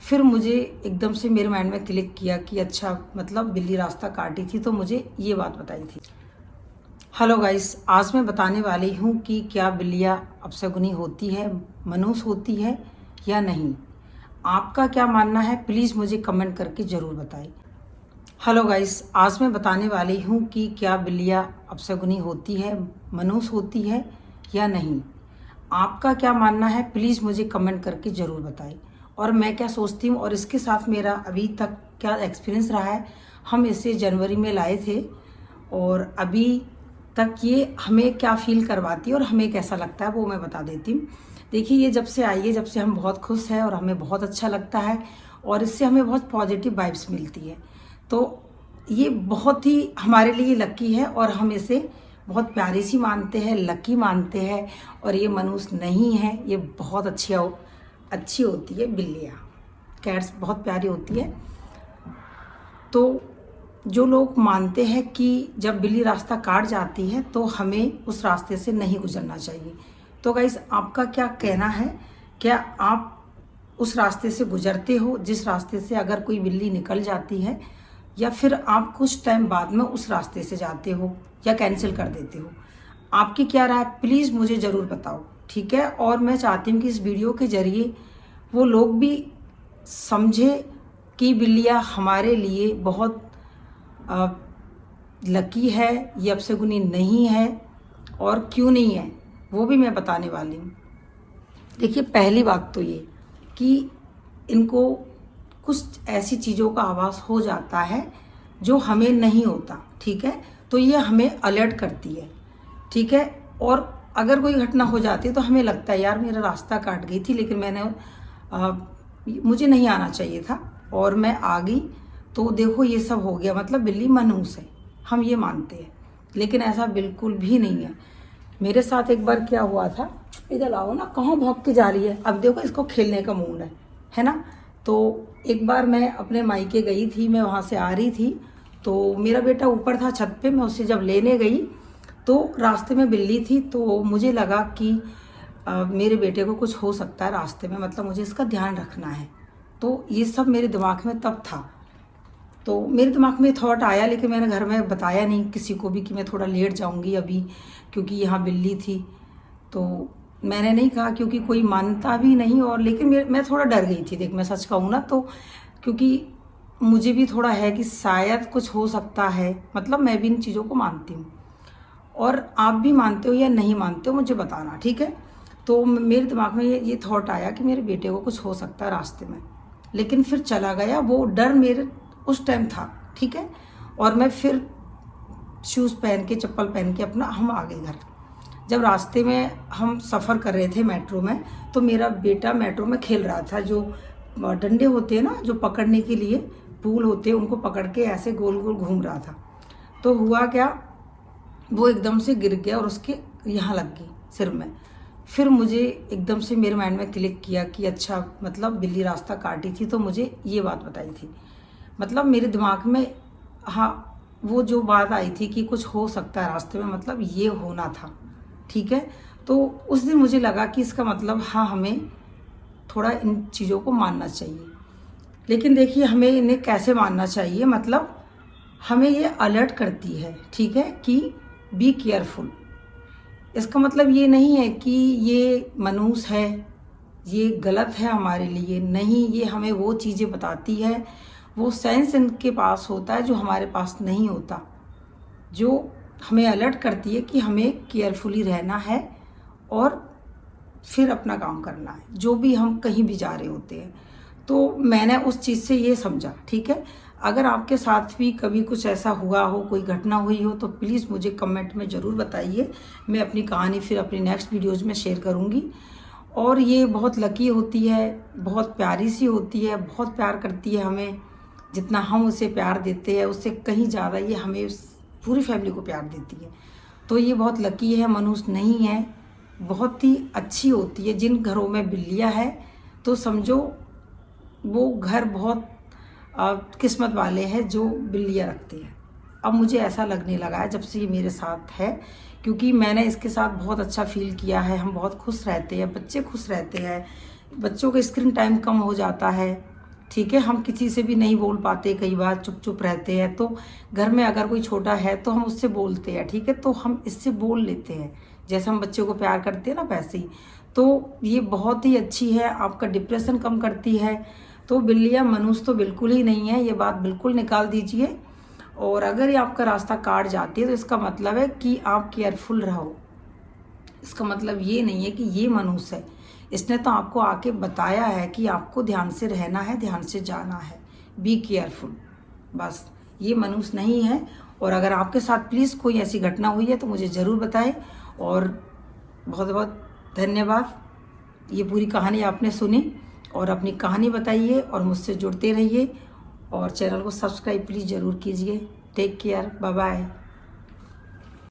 फिर मुझे एकदम से मेरे माइंड में क्लिक किया कि अच्छा मतलब बिल्ली रास्ता काटी थी तो मुझे ये बात बताई थी। हेलो गाइस, आज मैं बताने वाली हूँ कि क्या बिल्लियाँ अपशगुनी होती है, मनहूस होती है या नहीं। आपका क्या मानना है, प्लीज़ मुझे कमेंट करके ज़रूर बताएं। हेलो गाइस, आज मैं बताने वाली हूँ कि क्या बिल्लियाँ अपशगुनी होती है, मनहूस होती है या नहीं। आपका क्या मानना है, प्लीज़ मुझे कमेंट करके ज़रूर बताएं। और मैं क्या सोचती हूँ और इसके साथ मेरा अभी तक क्या एक्सपीरियंस रहा है। हम इसे जनवरी में लाए थे और अभी तक ये हमें क्या फील करवाती है और हमें कैसा लगता है वो मैं बता देती हूँ। देखिए, ये जब से आई है जब से हम बहुत खुश हैं और हमें बहुत अच्छा लगता है और इससे हमें बहुत पॉजिटिव वाइब्स मिलती है। तो ये बहुत ही हमारे लिए लकी है और हम इसे बहुत प्यारी सी मानते हैं, लकी मानते हैं। और ये मनहूस नहीं है, ये बहुत अच्छी होती है। बिल्लियाँ, कैट्स बहुत प्यारी होती है। तो जो लोग मानते हैं कि जब बिल्ली रास्ता काट जाती है तो हमें उस रास्ते से नहीं गुजरना चाहिए, तो गाइस आपका क्या कहना है? क्या आप उस रास्ते से गुजरते हो जिस रास्ते से अगर कोई बिल्ली निकल जाती है, या फिर आप कुछ टाइम बाद में उस रास्ते से जाते हो या कैंसिल कर देते हो? आपकी क्या राय, प्लीज़ मुझे ज़रूर बताओ, ठीक है। और मैं चाहती हूँ कि इस वीडियो के ज़रिए वो लोग भी समझे कि बिल्लियाँ हमारे लिए बहुत लकी है, ये अपशगुनी नहीं है और क्यों नहीं है वो भी मैं बताने वाली हूँ। देखिए, पहली बात तो ये कि इनको कुछ ऐसी चीज़ों का आभास हो जाता है जो हमें नहीं होता, ठीक है। तो ये हमें अलर्ट करती है, ठीक है। और अगर कोई घटना हो जाती है तो हमें लगता है यार मेरा रास्ता काट गई थी लेकिन मुझे नहीं आना चाहिए था और मैं आ गई, तो देखो ये सब हो गया, मतलब बिल्ली मनहूस है, हम ये मानते हैं। लेकिन ऐसा बिल्कुल भी नहीं है। मेरे साथ एक बार क्या हुआ था, इधर आओ ना, कहाँ भाग के जा रही है, अब देखो इसको खेलने का मूड है ना। तो एक बार मैं अपने मायके गई थी, मैं वहाँ से आ रही थी, तो मेरा बेटा ऊपर था छत पे, मैं उसे जब लेने गई तो रास्ते में बिल्ली थी। तो मुझे लगा कि मेरे बेटे को कुछ हो सकता है रास्ते में, मतलब मुझे इसका ध्यान रखना है। तो ये सब मेरे दिमाग में तब था। तो मेरे दिमाग में थॉट आया, लेकिन मैंने घर में बताया नहीं किसी को भी कि मैं थोड़ा लेट जाऊंगी अभी, क्योंकि यहाँ बिल्ली थी। तो मैंने नहीं कहा क्योंकि कोई मानता भी नहीं, और लेकिन मैं थोड़ा डर गई थी। देख, मैं सच कहूँ ना, तो क्योंकि मुझे भी थोड़ा है कि शायद कुछ हो सकता है, मतलब मैं भी इन चीज़ों को मानती हूँ और आप भी मानते हो या नहीं मानते हो मुझे बताना, ठीक है। तो मेरे दिमाग में ये थॉट आया कि मेरे बेटे को कुछ हो सकता है रास्ते में, लेकिन फिर चला गया वो डर मेरे उस टाइम था, ठीक है। और मैं फिर शूज़ पहन के, चप्पल पहन के अपना हम आ गए घर। जब रास्ते में हम सफ़र कर रहे थे मेट्रो में, तो मेरा बेटा मेट्रो में खेल रहा था। जो डंडे होते हैं ना, जो पकड़ने के लिए पूल होते हैं, उनको पकड़ के ऐसे गोल गोल घूम रहा था। तो हुआ क्या, वो एकदम से गिर गया और उसके यहाँ लग गई सिर में। फिर मुझे एकदम से मेरे माइंड में क्लिक किया कि अच्छा मतलब बिल्ली रास्ता काटी थी तो मुझे ये बात बताई थी। मतलब मेरे दिमाग में, हाँ, वो जो बात आई थी कि कुछ हो सकता है रास्ते में, मतलब ये होना था, ठीक है। तो उस दिन मुझे लगा कि इसका मतलब हाँ, हमें थोड़ा इन चीज़ों को मानना चाहिए। लेकिन देखिए, हमें इन्हें कैसे मानना चाहिए, मतलब हमें ये अलर्ट करती है, ठीक है, कि बी केयरफुल। इसका मतलब ये नहीं है कि ये मनहूस है, ये गलत है हमारे लिए, नहीं। ये हमें वो चीज़ें बताती है, वो सेंस इनके पास होता है जो हमारे पास नहीं होता, जो हमें अलर्ट करती है कि हमें केयरफुली रहना है और फिर अपना काम करना है, जो भी हम कहीं भी जा रहे होते हैं। तो मैंने उस चीज़ से ये समझा, ठीक है। अगर आपके साथ भी कभी कुछ ऐसा हुआ हो, कोई घटना हुई हो, तो प्लीज़ मुझे कमेंट में ज़रूर बताइए। मैं अपनी कहानी फिर अपनी नेक्स्ट वीडियोज़ में शेयर करूँगी। और ये बहुत लकी होती है, बहुत प्यारी सी होती है, बहुत प्यार करती है हमें। जितना हम उसे प्यार देते हैं उससे कहीं ज़्यादा ये हमें पूरी फैमिली को प्यार देती है। तो ये बहुत लकी है, मनहूस नहीं है, बहुत ही अच्छी होती है। जिन घरों में बिल्लियाँ हैं तो समझो वो घर बहुत किस्मत वाले हैं जो बिल्लियाँ रखते हैं। अब मुझे ऐसा लगने लगा है जब से ये मेरे साथ है, क्योंकि मैंने इसके साथ बहुत अच्छा फील किया है। हम बहुत खुश रहते हैं, बच्चे खुश रहते हैं, बच्चों का स्क्रीन टाइम कम हो जाता है, ठीक है, हम किसी से भी नहीं बोल पाते, कई बार चुप चुप रहते हैं। तो घर में अगर कोई छोटा है तो हम उससे बोलते हैं, ठीक है, तो हम इससे बोल लेते हैं, जैसे हम बच्चों को प्यार करते हैं ना वैसे ही। तो ये बहुत ही अच्छी है, आपका डिप्रेशन कम करती है। तो बिल्लियाँ मनुष्य तो बिल्कुल ही नहीं है, ये बात बिल्कुल निकाल दीजिए। और अगर ये आपका रास्ता काट जाती है तो इसका मतलब है कि आप केयरफुल रहो। इसका मतलब ये नहीं है कि ये मनुष्य है, इसने तो आपको आके बताया है कि आपको ध्यान से रहना है, ध्यान से जाना है, बी केयरफुल, बस। ये मनुष्य नहीं है। और अगर आपके साथ प्लीज़ कोई ऐसी घटना हुई है तो मुझे ज़रूर बताएं। और बहुत बहुत धन्यवाद, ये पूरी कहानी आपने सुनी और अपनी कहानी बताइए और मुझसे जुड़ते रहिए और चैनल को सब्सक्राइब प्लीज़ ज़रूर कीजिए। Take care, bye bye.